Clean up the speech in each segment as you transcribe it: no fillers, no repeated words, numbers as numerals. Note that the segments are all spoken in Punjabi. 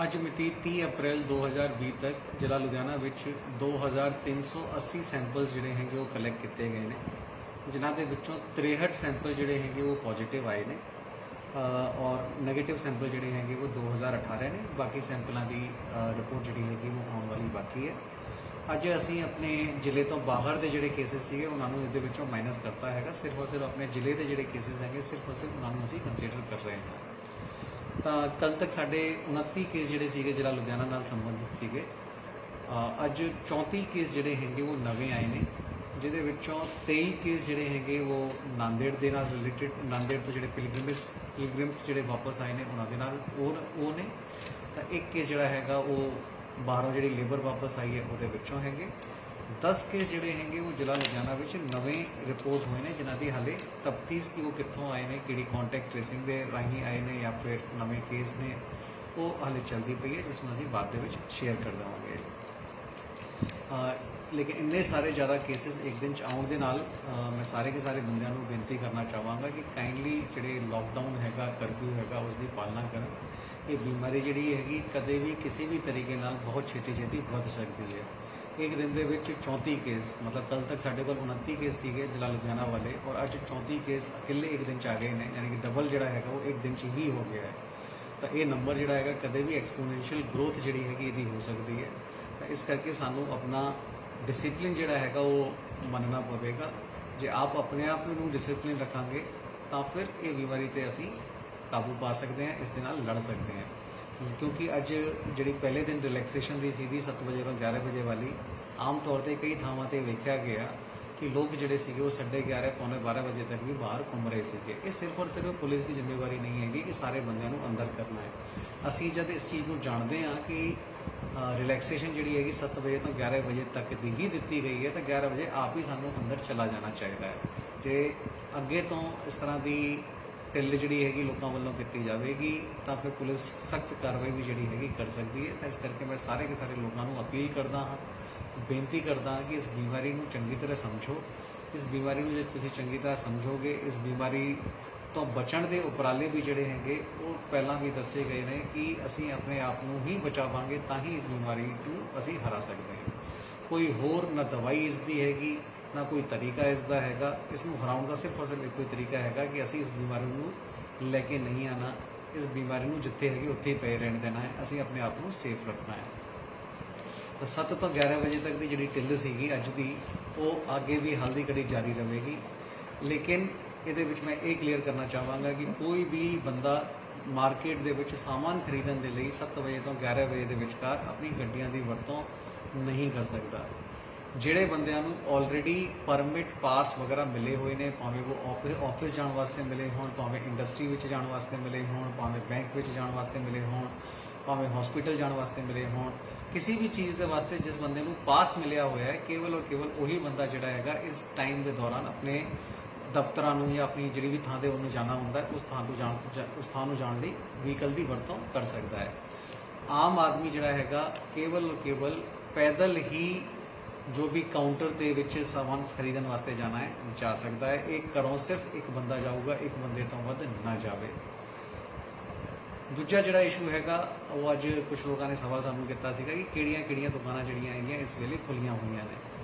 ਅੱਜ ਮਿਤੀ 30 ਅਪ੍ਰੈਲ 2020 ਤੱਕ ਜ਼ਿਲ੍ਹਾ ਲੁਧਿਆਣਾ ਵਿੱਚ 2380 ਸੈਂਪਲ ਜਿਹੜੇ ਹੈਗੇ ਉਹ ਕਲੈਕਟ ਕੀਤੇ ਗਏ ਨੇ, ਜਿਨ੍ਹਾਂ ਦੇ ਵਿੱਚੋਂ 63 ਸੈਂਪਲ ਜਿਹੜੇ ਹੈਗੇ ਉਹ ਪੋਜ਼ਿਟਿਵ ਆਏ ਨੇ ਔਰ ਨੈਗੇਟਿਵ ਸੈਂਪਲ ਜਿਹੜੇ ਹੈਗੇ ਉਹ 2018 ਨੇ। ਬਾਕੀ ਸੈਂਪਲਾਂ ਦੀ ਰਿਪੋਰਟ ਜਿਹੜੀ ਹੈਗੀ ਉਹ ਆਉਣ ਵਾਲੀ ਬਾਕੀ ਹੈ। ਅੱਜ ਅਸੀਂ ਆਪਣੇ ਜ਼ਿਲ੍ਹੇ ਤੋਂ ਬਾਹਰ ਦੇ ਜਿਹੜੇ ਕੇਸਿਸ ਸੀਗੇ ਉਹਨਾਂ ਨੂੰ ਇਹਦੇ ਵਿੱਚੋਂ ਮਾਈਨਸ ਕਰਤਾ ਹੈਗਾ। ਸਿਰਫ ਔਰ ਸਿਰਫ ਆਪਣੇ ਜ਼ਿਲ੍ਹੇ ਦੇ ਜਿਹੜੇ ਕੇਸਿਸ ਹੈਗੇ ਸਿਰਫ ਔਰ ਸਿਰਫ ਉਹਨਾਂ ਨੂੰ ਅਸੀਂ ਕੰਸੀਡਰ ਕਰ ਰਹੇ ਹਾਂ। ਤਾਂ ਕੱਲ੍ਹ ਤੱਕ ਸਾਡੇ 29 ਕੇਸ ਜਿਹੜੇ ਸੀਗੇ ਜ਼ਿਲ੍ਹਾ ਲੁਧਿਆਣਾ ਨਾਲ ਸੰਬੰਧਿਤ ਸੀਗੇ। ਅੱਜ 34 ਕੇਸ ਜਿਹੜੇ ਹੈਗੇ ਉਹ ਨਵੇਂ ਆਏ ਨੇ, ਜਿਹਦੇ ਵਿੱਚੋਂ 23 ਕੇਸ ਜਿਹੜੇ ਹੈਗੇ ਉਹ ਨਾਂਦੇੜ ਦੇ ਨਾਲ ਰਿਲੇਟਡ, ਨਾਂਦੇੜ ਤੋਂ ਜਿਹੜੇ ਪਿਲਗ੍ਰਿਮਸ ਜਿਹੜੇ ਵਾਪਸ ਆਏ ਨੇ ਉਹਨਾਂ ਦੇ ਨਾਲ ਉਹ ਨੇ। ਤਾਂ ਇੱਕ ਕੇਸ ਜਿਹੜਾ ਹੈਗਾ ਉਹ ਬਾਹਰੋਂ ਜਿਹੜੀ ਲੇਬਰ ਵਾਪਸ ਆਈ ਹੈ ਉਹਦੇ ਵਿੱਚੋਂ ਹੈਗੇ। 10 ਕੇਸ ਜਿਹੜੇ ਹੈਗੇ ਉਹ ਜ਼ਿਲ੍ਹਾ ਲੁਧਿਆਣਾ ਵਿੱਚ ਨਵੇਂ ਰਿਪੋਰਟ ਹੋਏ ਨੇ, ਜਿਨ੍ਹਾਂ ਦੀ ਹਾਲੇ ਤਫਤੀਸ਼ ਕਿ ਉਹ ਕਿੱਥੋਂ ਆਏ ਨੇ, ਕਿਹੜੀ ਕੰਟੈਕਟ ਟ੍ਰੇਸਿੰਗ ਦੇ ਰਾਹੀਂ ਆਏ ਨੇ ਜਾਂ ਫਿਰ ਨਵੇਂ ਕੇਸ ਨੇ, ਉਹ ਹਾਲੇ ਚੱਲਦੀ ਪਈ ਹੈ, ਜਿਸ ਨੂੰ ਅਸੀਂ ਬਾਅਦ ਦੇ ਵਿੱਚ ਸ਼ੇਅਰ ਕਰ ਦੇਵਾਂਗੇ। ਲੇਕਿਨ ਇੰਨੇ ਸਾਰੇ ਜ਼ਿਆਦਾ ਕੇਸਿਸ ਇੱਕ ਦਿਨ 'ਚ ਆਉਣ ਦੇ ਨਾਲ ਮੈਂ ਸਾਰੇ ਕੇ ਸਾਰੇ ਬੰਦਿਆਂ ਨੂੰ ਬੇਨਤੀ ਕਰਨਾ ਚਾਹਾਂਗਾ ਕਿ ਕਾਈਂਡਲੀ ਜਿਹੜੇ ਲੋਕਡਾਊਨ ਹੈਗਾ, ਕਰਫਿਊ ਹੈਗਾ, ਉਸ ਦੀ ਪਾਲਣਾ ਕਰਨ। ਇਹ ਬਿਮਾਰੀ ਜਿਹੜੀ ਹੈਗੀ ਕਦੇ ਵੀ ਕਿਸੇ ਵੀ ਤਰੀਕੇ ਨਾਲ ਬਹੁਤ ਛੇਤੀ ਵੱਧ ਸਕਦੀ ਹੈ। ਇੱਕ ਦਿਨ ਦੇ ਵਿੱਚ 34 ਕੇਸ, ਮਤਲਬ ਕੱਲ੍ਹ ਤੱਕ ਸਾਡੇ ਕੋਲ 29 ਕੇਸ ਸੀਗੇ ਜ਼ਿਲ੍ਹਾ ਲੁਧਿਆਣਾ ਵਾਲੇ, ਔਰ ਅੱਜ 34 ਕੇਸ ਇਕੱਲੇ ਇੱਕ ਦਿਨ 'ਚ ਆ ਗਏ ਨੇ, ਯਾਨੀ ਕਿ ਡਬਲ ਜਿਹੜਾ ਹੈਗਾ ਉਹ ਇੱਕ ਦਿਨ 'ਚ ਹੀ ਹੋ ਗਿਆ ਹੈ। ਤਾਂ ਇਹ ਨੰਬਰ ਜਿਹੜਾ ਹੈਗਾ ਕਦੇ ਵੀ ਐਕਸਪੋਨੈਂਸ਼ੀਅਲ ਗਰੋਥ ਜਿਹੜੀ ਹੈਗੀ ਇਹਦੀ ਹੋ ਸਕਦੀ ਹੈ। ਤਾਂ ਇਸ ਕਰਕੇ ਸਾਨੂੰ ਆਪਣਾ ਡਿਸਿਪਲਿਨ ਜਿਹੜਾ ਹੈਗਾ ਉਹ ਮੰਨਣਾ ਪਵੇਗਾ। ਜੇ ਆਪ ਆਪਣੇ ਆਪ ਨੂੰ ਡਿਸਿਪਲਿਨ ਰੱਖਾਂਗੇ ਤਾਂ ਫਿਰ ਇਹ ਬਿਮਾਰੀ 'ਤੇ ਅਸੀਂ ਕਾਬੂ ਪਾ ਸਕਦੇ ਹਾਂ, ਇਸ ਦੇ ਨਾਲ ਲੜ ਸਕਦੇ ਹਾਂ। ਕਿਉਂਕਿ ਅੱਜ ਜਿਹੜੀ ਪਹਿਲੇ ਦਿਨ ਰਿਲੈਕਸੇਸ਼ਨ ਦੀ ਸੀਗੀ 7 ਵਜੇ ਤੋਂ 11 ਵਜੇ ਵਾਲੀ, ਆਮ ਤੌਰ 'ਤੇ ਕਈ ਥਾਵਾਂ 'ਤੇ ਵੇਖਿਆ ਗਿਆ ਕਿ ਲੋਕ ਜਿਹੜੇ ਸੀਗੇ ਉਹ 11:30 ਪੌਣੇ 12 ਵਜੇ ਤੱਕ ਵੀ ਬਾਹਰ ਘੁੰਮ ਰਹੇ ਸੀਗੇ। ਇਹ ਸਿਰਫ ਔਰ ਸਿਰਫ ਪੁਲਿਸ ਦੀ ਜ਼ਿੰਮੇਵਾਰੀ ਨਹੀਂ ਹੈਗੀ ਕਿ ਸਾਰੇ ਬੰਦਿਆਂ ਨੂੰ ਅੰਦਰ ਕਰਨਾ ਹੈ। ਅਸੀਂ ਜਦ ਇਸ ਚੀਜ਼ ਨੂੰ ਜਾਣਦੇ ਹਾਂ ਕਿ ਰਿਲੈਕਸੇਸ਼ਨ ਜਿਹੜੀ ਹੈਗੀ 7 ਵਜੇ ਤੋਂ 11 ਵਜੇ ਤੱਕ ਦੀ ਹੀ ਦਿੱਤੀ ਗਈ ਹੈ, ਤਾਂ 11 ਵਜੇ ਆਪ ਹੀ ਸਾਨੂੰ ਅੰਦਰ ਚਲਾ ਜਾਣਾ ਚਾਹੀਦਾ ਹੈ। ਜੇ ਅੱਗੇ ਤੋਂ ਇਸ ਤਰ੍ਹਾਂ ਦੀ ਢਿੱਲ ਜਿਹੜੀ ਹੈਗੀ ਲੋਕਾਂ ਵੱਲੋਂ ਕੀਤੀ ਜਾਵੇਗੀ ਤਾਂ ਫਿਰ ਪੁਲਿਸ ਸਖਤ ਕਾਰਵਾਈ ਵੀ ਜਿਹੜੀ ਹੈਗੀ ਕਰ ਸਕਦੀ ਹੈ। ਤਾਂ ਇਸ ਕਰਕੇ ਮੈਂ ਸਾਰੇ ਕੇ ਸਾਰੇ ਲੋਕਾਂ ਨੂੰ ਅਪੀਲ ਕਰਦਾ ਹਾਂ, ਬੇਨਤੀ ਕਰਦਾ ਹਾਂ ਕਿ ਇਸ ਬਿਮਾਰੀ ਨੂੰ ਚੰਗੀ ਤਰ੍ਹਾਂ ਸਮਝੋ। ਇਸ ਬਿਮਾਰੀ ਨੂੰ ਜੇ ਤੁਸੀਂ ਚੰਗੀ ਤਰ੍ਹਾਂ ਸਮਝੋਗੇ, ਇਸ ਬਿਮਾਰੀ ਤੋਂ ਬਚਣ ਦੇ ਉਪਰਾਲੇ ਵੀ ਜਿਹੜੇ ਹੈਗੇ ਉਹ ਪਹਿਲਾਂ ਵੀ ਦੱਸੇ ਗਏ ਨੇ ਕਿ ਅਸੀਂ ਆਪਣੇ ਆਪ ਨੂੰ ਹੀ ਬਚਾਵਾਂਗੇ ਤਾਂ ਹੀ ਇਸ ਬਿਮਾਰੀ ਨੂੰ ਅਸੀਂ ਹਰਾ ਸਕਦੇ ਹਾਂ। ਕੋਈ ਹੋਰ ਨਾ ਦਵਾਈ ਇਸ ਦੀ ਹੈਗੀ, ਨਾ ਕੋਈ ਤਰੀਕਾ ਇਸ ਦਾ ਹੈਗਾ। ਇਸ ਨੂੰ ਹਰਾਉਣ ਦਾ ਸਿਰਫ ਔਰ ਸਿਰਫ ਇੱਕੋ ਹੀ ਤਰੀਕਾ ਹੈਗਾ ਕਿ ਅਸੀਂ ਇਸ ਬਿਮਾਰੀ ਨੂੰ ਲੈ ਕੇ ਨਹੀਂ ਆਉਣਾ, ਇਸ ਬਿਮਾਰੀ ਨੂੰ ਜਿੱਥੇ ਹੈਗੀ ਉੱਥੇ ਹੀ ਪਏ ਰਹਿਣ ਦੇਣਾ ਹੈ। ਅਸੀਂ ਆਪਣੇ ਆਪ ਨੂੰ ਸੇਫ ਰੱਖਣਾ ਹੈ। ਤਾਂ 7 ਤੋਂ 11 ਵਜੇ ਤੱਕ ਦੀ ਜਿਹੜੀ ਢਿੱਲ ਸੀਗੀ ਅੱਜ ਦੀ, ਉਹ ਅੱਗੇ ਵੀ ਹਾਲ ਦੀ ਘੜੀ ਜਾਰੀ ਰਹੇਗੀ। ਲੇਕਿਨ ਇਹਦੇ ਵਿੱਚ ਮੈਂ ਇਹ ਕਲੀਅਰ ਕਰਨਾ ਚਾਹਾਂਗਾ ਕਿ ਕੋਈ ਵੀ ਬੰਦਾ ਮਾਰਕੀਟ ਦੇ ਵਿੱਚ ਸਾਮਾਨ ਖਰੀਦਣ ਦੇ ਲਈ 7 ਵਜੇ ਤੋਂ 11 ਵਜੇ ਦੇ ਵਿਚਕਾਰ ਆਪਣੀ ਗੱਡੀਆਂ ਦੀ ਵਰਤੋਂ ਨਹੀਂ ਕਰ ਸਕਦਾ। ਜਿਹੜੇ ਬੰਦਿਆਂ ਨੂੰ ਆਲਰੇਡੀ ਪਰਮਿਟ ਪਾਸ ਵਗੈਰਾ ਮਿਲੇ ਹੋਏ ਨੇ, ਭਾਵੇਂ ਉਹ ਆਫਿਸ ਜਾਣ ਵਾਸਤੇ ਮਿਲੇ ਹੋਣ, ਭਾਵੇਂ ਇੰਡਸਟਰੀ ਵਿੱਚ ਜਾਣ ਵਾਸਤੇ ਮਿਲੇ ਹੋਣ, ਭਾਵੇਂ ਬੈਂਕ ਵਿੱਚ ਜਾਣ ਵਾਸਤੇ ਮਿਲੇ ਹੋਣ, ਭਾਵੇਂ ਹਸਪੀਟਲ ਜਾਣ ਵਾਸਤੇ ਮਿਲੇ ਹੋਣ, ਕਿਸੇ ਵੀ ਚੀਜ਼ ਦੇ ਵਾਸਤੇ ਜਿਸ ਬੰਦੇ ਨੂੰ ਪਾਸ ਮਿਲਿਆ ਹੋਇਆ ਹੈ, ਕੇਵਲ ਔਰ ਕੇਵਲ ਉਹੀ ਬੰਦਾ ਜਿਹੜਾ ਹੈਗਾ ਇਸ ਟਾਈਮ ਦੇ ਦੌਰਾਨ ਆਪਣੇ ਦਫ਼ਤਰਾਂ ਨੂੰ ਜਾਂ ਆਪਣੀ ਜਿਹੜੀ ਵੀ ਥਾਂ 'ਤੇ ਉਹਨੂੰ ਜਾਣਾ ਹੁੰਦਾ ਹੈ, ਉਸ ਥਾਂ ਨੂੰ ਜਾਣ ਲਈ ਵਹੀਕਲ ਦੀ ਵਰਤੋਂ ਕਰ ਸਕਦਾ ਹੈ। ਆਮ ਆਦਮੀ ਜਿਹੜਾ ਹੈਗਾ ਕੇਵਲ ਔਰ ਕੇਵਲ ਪੈਦਲ ਹੀ ਜੋ ਵੀ ਕਾਊਂਟਰ ਦੇ ਵਿੱਚ ਸਾਮਾਨ ਖਰੀਦਣ ਵਾਸਤੇ ਜਾਣਾ ਹੈ ਜਾ ਸਕਦਾ ਹੈ। ਇਹ ਘਰੋਂ ਸਿਰਫ ਇੱਕ ਬੰਦਾ ਜਾਊਗਾ, ਇੱਕ ਬੰਦੇ ਤੋਂ ਵੱਧ ਨਾ ਜਾਵੇ। ਦੂਜਾ ਜਿਹੜਾ ਇਸ਼ੂ ਹੈਗਾ ਉਹ ਅੱਜ ਕੁਝ ਲੋਕਾਂ ਨੇ ਸਵਾਲ ਸਾਨੂੰ ਕੀਤਾ ਸੀਗਾ ਕਿ ਕਿਹੜੀਆਂ ਦੁਕਾਨਾਂ ਜਿਹੜੀਆਂ ਹੈਗੀਆਂ ਇਸ ਵੇਲੇ ਖੁੱਲ੍ਹੀਆਂ ਹੋਈਆਂ ਨੇ।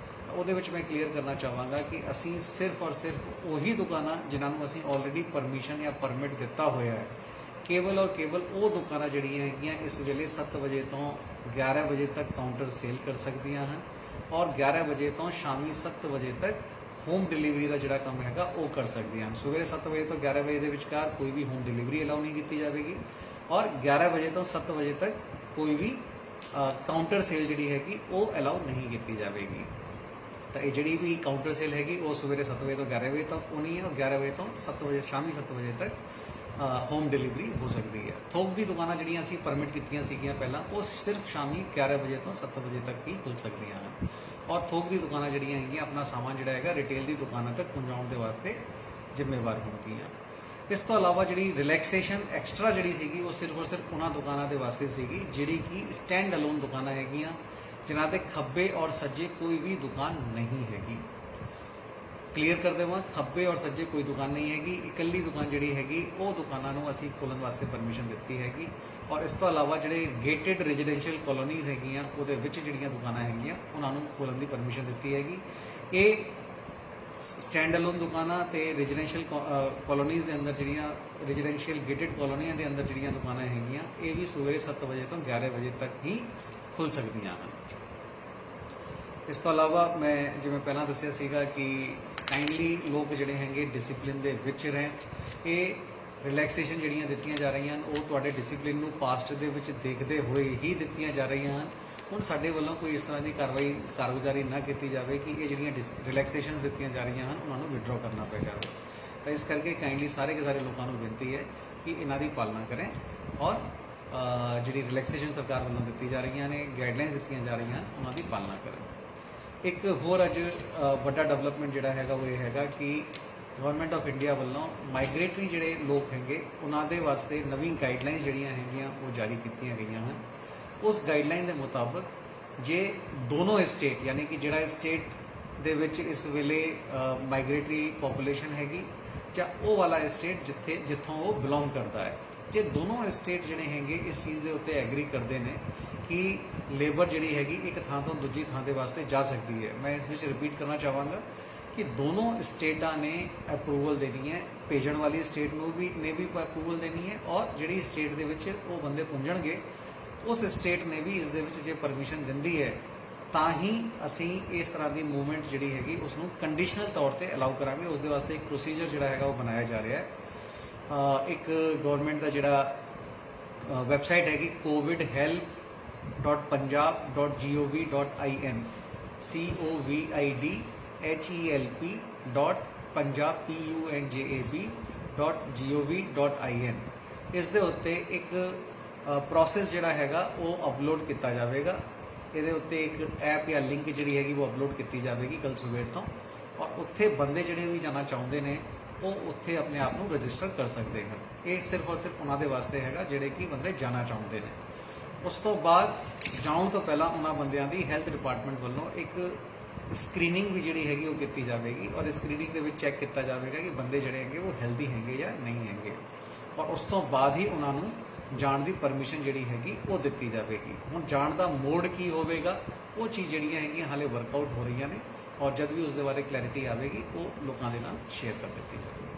ਤਾਂ ਉਹਦੇ ਵਿੱਚ ਮੈਂ ਕਲੀਅਰ ਕਰਨਾ ਚਾਹਾਂਗਾ ਕਿ ਅਸੀਂ ਸਿਰਫ ਔਰ ਸਿਰਫ ਉਹੀ ਦੁਕਾਨਾਂ ਜਿਨ੍ਹਾਂ ਨੂੰ ਅਸੀਂ ਆਲਰੇਡੀ ਪਰਮਿਸ਼ਨ ਜਾਂ ਪਰਮਿਟ ਦਿੱਤਾ ਹੋਇਆ ਹੈ, ਕੇਵਲ ਔਰ ਕੇਵਲ ਉਹ ਦੁਕਾਨਾਂ ਜਿਹੜੀਆਂ ਹੈਗੀਆਂ ਇਸ ਵੇਲੇ 7 ਵਜੇ ਤੋਂ 11 ਵਜੇ ਤੱਕ ਕਾਊਂਟਰ ਸੇਲ ਕਰ ਸਕਦੀਆਂ ਹਨ ਔਰ 11 ਵਜੇ ਤੋਂ ਸ਼ਾਮੀ 7 ਵਜੇ ਤੱਕ ਹੋਮ ਡਿਲੀਵਰੀ ਦਾ ਜਿਹੜਾ ਕੰਮ ਹੈਗਾ ਉਹ ਕਰ ਸਕਦੀਆਂ ਹਨ। ਸਵੇਰੇ 7 ਵਜੇ ਤੋਂ 11 ਵਜੇ ਦੇ ਵਿਚਕਾਰ ਕੋਈ ਵੀ ਹੋਮ ਡਿਲੀਵਰੀ ਅਲਾਉ ਨਹੀਂ ਕੀਤੀ ਜਾਵੇਗੀ ਔਰ 11 ਵਜੇ ਤੋਂ 7 ਵਜੇ ਤੱਕ ਕੋਈ ਵੀ ਕਾਊਂਟਰ ਸੇਲ ਜਿਹੜੀ ਹੈਗੀ ਉਹ ਅਲਾਉ ਨਹੀਂ ਕੀਤੀ ਜਾਵੇਗੀ। ਤਾਂ ਇਹ ਜਿਹੜੀ ਵੀ ਕਾਊਂਟਰ ਸੇਲ ਹੈਗੀ ਉਹ ਸਵੇਰੇ 7 ਵਜੇ ਤੋਂ 11 ਵਜੇ ਤੱਕ ਹੋਣੀ ਹੈ ਔਰ 11 ਵਜੇ ਤੋਂ 7 ਵਜੇ ਸ਼ਾਮੀ 7 ਵਜੇ ਤੱਕ ਹੋਮ ਡਿਲੀਵਰੀ ਹੋ ਸਕਦੀ ਹੈ। ਥੋਕ ਦੀ ਦੁਕਾਨਾਂ ਜਿਹੜੀਆਂ ਅਸੀਂ ਪਰਮਿਟ ਕੀਤੀਆਂ ਸੀਗੀਆਂ ਪਹਿਲਾਂ, ਉਹ ਸਿਰਫ ਸ਼ਾਮੀ 11 ਵਜੇ ਤੋਂ 7 ਵਜੇ ਤੱਕ ਹੀ ਖੁੱਲ੍ਹ ਸਕਦੀਆਂ ਹਨ ਔਰ ਥੋਕ ਦੀ ਦੁਕਾਨਾਂ ਜਿਹੜੀਆਂ ਹੈਗੀਆਂ ਆਪਣਾ ਸਾਮਾਨ ਜਿਹੜਾ ਹੈਗਾ ਰਿਟੇਲ ਦੀ ਦੁਕਾਨਾਂ ਤੱਕ ਪਹੁੰਚਾਉਣ ਦੇ ਵਾਸਤੇ ਜ਼ਿੰਮੇਵਾਰ ਹੋਣਗੀਆਂ। ਇਸ ਤੋਂ ਇਲਾਵਾ ਜਿਹੜੀ ਰਿਲੈਕਸੇਸ਼ਨ ਐਕਸਟਰਾ ਜਿਹੜੀ ਸੀਗੀ ਉਹ ਸਿਰਫ ਔਰ ਸਿਰਫ ਉਹਨਾਂ ਦੁਕਾਨਾਂ ਦੇ ਵਾਸਤੇ ਸੀਗੀ ਜਿਹੜੀ ਕਿ ਸਟੈਂਡ ਅਲੋਨ ਦੁਕਾਨਾਂ ਹੈਗੀਆਂ, ਜਿਨ੍ਹਾਂ ਦੇ ਖੱਬੇ ਔਰ ਸੱਜੇ ਕੋਈ ਵੀ ਦੁਕਾਨ ਨਹੀਂ ਹੈਗੀ। ਕਲੀਅਰ ਕਰ ਦੇਵਾਂ, ਖੱਬੇ ਔਰ ਸੱਜੇ ਕੋਈ ਦੁਕਾਨ ਨਹੀਂ ਹੈਗੀ, ਇਕੱਲੀ ਦੁਕਾਨ ਜਿਹੜੀ ਹੈਗੀ ਉਹ ਦੁਕਾਨਾਂ ਨੂੰ ਅਸੀਂ ਖੋਲ੍ਹਣ ਵਾਸਤੇ ਪਰਮਿਸ਼ਨ ਦਿੱਤੀ ਹੈਗੀ। ਔਰ ਇਸ ਤੋਂ ਇਲਾਵਾ ਜਿਹੜੇ ਗੇਟਡ ਰੈਜ਼ੀਡੈਂਸ਼ੀਅਲ ਕਲੋਨੀਜ਼ ਹੈਗੀਆਂ ਉਹਦੇ ਵਿੱਚ ਜਿਹੜੀਆਂ ਦੁਕਾਨਾਂ ਹੈਗੀਆਂ ਉਹਨਾਂ ਨੂੰ ਖੋਲ੍ਹਣ ਦੀ ਪਰਮਿਸ਼ਨ ਦਿੱਤੀ ਹੈਗੀ। ਇਹ ਸਟੈਂਡ ਅਲੋਨ ਦੁਕਾਨਾਂ ਤੇ ਰੈਜ਼ੀਡੈਂਸ਼ੀਅਲ ਕਲੋਨੀਜ਼ ਦੇ ਅੰਦਰ ਜਿਹੜੀਆਂ ਰੈਜ਼ੀਡੈਂਸ਼ੀਅਲ ਗੇਟਡ ਕਲੋਨੀਆਂ ਦੇ ਅੰਦਰ ਜਿਹੜੀਆਂ ਦੁਕਾਨਾਂ ਹੈਗੀਆਂ ਇਹ ਵੀ ਸਵੇਰੇ 7 ਵਜੇ ਤੋਂ 11 ਵਜੇ ਤੱਕ ਹੀ ਖੁੱਲ੍ਹ ਸਕਦੀਆਂ ਹਨ। ਇਸ ਤੋਂ ਇਲਾਵਾ ਮੈਂ ਜਿਵੇਂ ਪਹਿਲਾਂ ਦੱਸਿਆ ਸੀਗਾ ਕਿ ਕਾਈਂਡਲੀ ਲੋਕ ਜਿਹੜੇ ਹੈਗੇ ਡਿਸਿਪਲਿਨ ਦੇ ਵਿੱਚ ਰਹਿਣ। ਇਹ ਰਿਲੈਕਸੇਸ਼ਨ ਜਿਹੜੀਆਂ ਦਿੱਤੀਆਂ ਜਾ ਰਹੀਆਂ ਹਨ ਉਹ ਤੁਹਾਡੇ ਡਿਸਿਪਲਿਨ ਨੂੰ ਪਾਸਟ ਦੇ ਵਿੱਚ ਦੇਖਦੇ ਹੋਏ ਹੀ ਦਿੱਤੀਆਂ ਜਾ ਰਹੀਆਂ ਹਨ। ਹੁਣ ਸਾਡੇ ਵੱਲੋਂ ਕੋਈ ਇਸ ਤਰ੍ਹਾਂ ਦੀ ਕਾਰਗੁਜ਼ਾਰੀ ਨਾ ਕੀਤੀ ਜਾਵੇ ਕਿ ਇਹ ਜਿਹੜੀਆਂ ਰਿਲੈਕਸੇਸ਼ਨਸ ਦਿੱਤੀਆਂ ਜਾ ਰਹੀਆਂ ਹਨ ਉਹਨਾਂ ਨੂੰ ਵਿਡਰਾਅ ਕਰਨਾ ਪੈ ਜਾਵੇ। ਤਾਂ ਇਸ ਕਰਕੇ ਕਾਈਂਡਲੀ ਸਾਰੇ ਕੇ ਸਾਰੇ ਲੋਕਾਂ ਨੂੰ ਬੇਨਤੀ ਹੈ ਕਿ ਇਹਨਾਂ ਦੀ ਪਾਲਣਾ ਕरें ਔਰ ਜਿਹੜੀ ਰਿਲੈਕਸੇਸ਼ਨ ਸਰਕਾਰ ਵੱਲੋਂ ਦਿੱਤੀ ਜਾ ਰਹੀਆਂ ਨੇ, ਗਾਈਡਲਾਈਨਸ ਦਿੱਤੀਆਂ ਜਾ ਰਹੀਆਂ ਹਨ ਉਹਨਾਂ ਦੀ ਪਾਲਣਾ ਕਰਨ। ਇੱਕ ਹੋਰ ਅੱਜ ਵੱਡਾ ਡਿਵੈਲਪਮੈਂਟ ਜਿਹੜਾ ਹੈਗਾ ਉਹ ਇਹ ਹੈਗਾ ਕਿ ਗਵਰਨਮੈਂਟ ਆਫ ਇੰਡੀਆ ਵੱਲੋਂ ਮਾਈਗ੍ਰੇਟਰੀ ਜਿਹੜੇ ਲੋਕ ਹੈਗੇ ਉਹਨਾਂ ਦੇ ਵਾਸਤੇ ਨਵੀਂ ਗਾਈਡਲਾਈਨਸ ਜਿਹੜੀਆਂ ਹੈਗੀਆਂ ਉਹ ਜਾਰੀ ਕੀਤੀਆਂ ਗਈਆਂ ਹਨ। ਉਸ ਗਾਈਡਲਾਈਨ ਦੇ ਮੁਤਾਬਕ ਜੇ ਦੋਨੋਂ ਸਟੇਟ ਯਾਨੀ ਕਿ ਜਿਹੜਾ ਸਟੇਟ ਦੇ ਵਿੱਚ ਇਸ ਵੇਲੇ ਮਾਈਗ੍ਰੇਟਰੀ ਪੋਪੂਲੇਸ਼ਨ ਹੈਗੀ ਜਾਂ ਉਹ ਵਾਲਾ ਸਟੇਟ ਜਿੱਥੋਂ ਉਹ ਬਿਲੋਂਗ ਕਰਦਾ ਹੈ, ਜੇ ਦੋਨੋਂ ਸਟੇਟ ਜਿਹੜੇ ਹੈਗੇ ਇਸ ਚੀਜ਼ ਦੇ ਉੱਤੇ ਐਗਰੀ ਕਰਦੇ ਨੇ ਕਿ ਲੇਬਰ ਜਿਹੜੀ ਹੈਗੀ ਇੱਕ ਥਾਂ ਤੋਂ ਦੂਜੀ ਥਾਂ ਦੇ ਵਾਸਤੇ ਜਾ ਸਕਦੀ ਹੈ। ਮੈਂ ਇਸ ਵਿੱਚ ਰਿਪੀਟ ਕਰਨਾ ਚਾਹਾਂਗਾ ਕਿ ਦੋਨੋਂ ਸਟੇਟਾਂ ਨੇ ਅਪਰੂਵਲ ਦੇਣੀ ਹੈ, ਭੇਜਣ ਵਾਲੀ ਸਟੇਟ ਨੂੰ ਵੀ ਅਪਰੂਵਲ ਦੇਣੀ ਹੈ ਔਰ ਜਿਹੜੀ ਸਟੇਟ ਦੇ ਵਿੱਚ ਉਹ ਬੰਦੇ ਪੁੰਜਣਗੇ ਉਸ ਸਟੇਟ ਨੇ ਵੀ ਇਸ ਦੇ ਵਿੱਚ ਜੇ ਪਰਮਿਸ਼ਨ ਦਿੰਦੀ ਹੈ ਤਾਂ ਹੀ ਅਸੀਂ ਇਸ ਤਰ੍ਹਾਂ ਦੀ ਮੂਵਮੈਂਟ ਜਿਹੜੀ ਹੈਗੀ ਉਸ ਨੂੰ ਕੰਡੀਸ਼ਨਲ ਤੌਰ ਤੇ ਅਲਾਉ ਕਰਾਂਗੇ। ਉਸ ਦੇ ਵਾਸਤੇ ਇੱਕ ਪ੍ਰੋਸੀਜਰ ਜਿਹੜਾ ਹੈਗਾ ਉਹ ਬਣਾਇਆ ਜਾ ਰਿਹਾ ਹੈ। ਇੱਕ ਗਵਰਨਮੈਂਟ ਦਾ ਜਿਹੜਾ ਵੈਬਸਾਈਟ ਹੈਗੀ covid.punjab.gov.in covidhelp.punjab.gov.in ਇਸ ਦੇ ਉੱਤੇ ਇੱਕ ਪ੍ਰੋਸੈਸ ਜਿਹੜਾ ਹੈਗਾ ਉਹ ਅਪਲੋਡ ਕੀਤਾ ਜਾਵੇਗਾ। ਇਹਦੇ ਉੱਤੇ ਇੱਕ ਐਪ ਜਾਂ ਲਿੰਕ ਜਿਹੜੀ ਹੈਗੀ ਉਹ ਅਪਲੋਡ ਕੀਤੀ ਜਾਵੇਗੀ ਕੱਲ੍ਹ ਸਵੇਰ ਤੋਂ ਔਰ ਉੱਥੇ ਬੰਦੇ ਜਿਹੜੇ ਵੀ ਜਾਣਾ ਚਾਹੁੰਦੇ ਨੇ ਉਹ ਉੱਥੇ ਆਪਣੇ ਆਪ ਨੂੰ ਰਜਿਸਟਰ ਕਰ ਸਕਦੇ ਹਨ। ਇਹ ਸਿਰਫ ਔਰ ਸਿਰਫ ਉਹਨਾਂ ਦੇ ਵਾਸਤੇ ਹੈਗਾ ਜਿਹੜੇ ਕਿ ਬੰਦੇ ਜਾਣਾ ਚਾਹੁੰਦੇ ਨੇ। ਉਸ ਤੋਂ ਬਾਅਦ ਜਾਣ ਤੋਂ ਪਹਿਲਾਂ ਉਹਨਾਂ ਬੰਦਿਆਂ ਦੀ ਹੈਲਥ ਡਿਪਾਰਟਮੈਂਟ ਵੱਲੋਂ ਇੱਕ ਸਕਰੀਨਿੰਗ ਵੀ ਜਿਹੜੀ ਹੈਗੀ ਉਹ ਕੀਤੀ ਜਾਵੇਗੀ ਔਰ ਸਕਰੀਨਿੰਗ ਦੇ ਵਿੱਚ ਚੈੱਕ ਕੀਤਾ ਜਾਵੇਗਾ ਕਿ ਬੰਦੇ ਜਿਹੜੇ ਹੈਗੇ ਉਹ ਹੈਲਦੀ ਹੈਗੇ ਜਾਂ ਨਹੀਂ ਹੈਗੇ ਔਰ ਉਸ ਤੋਂ ਬਾਅਦ ਹੀ ਉਹਨਾਂ ਨੂੰ ਜਾਣ ਦੀ ਪਰਮਿਸ਼ਨ ਜਿਹੜੀ ਹੈਗੀ ਉਹ ਦਿੱਤੀ ਜਾਵੇਗੀ। ਹੁਣ ਜਾਣ ਦਾ ਮੋਡ ਕੀ ਹੋਵੇਗਾ ਉਹ ਚੀਜ਼ ਜਿਹੜੀਆਂ ਹੈਗੀਆਂ ਹਾਲੇ ਵਰਕਆਊਟ ਹੋ ਰਹੀਆਂ ਨੇ ਔਰ ਜਦ ਵੀ ਉਸ ਦੇ ਬਾਰੇ ਕਲੈਰਿਟੀ ਆਵੇਗੀ ਉਹ ਲੋਕਾਂ ਦੇ ਨਾਲ ਸ਼ੇਅਰ ਕਰ ਦਿੱਤੀ ਜਾਵੇਗੀ।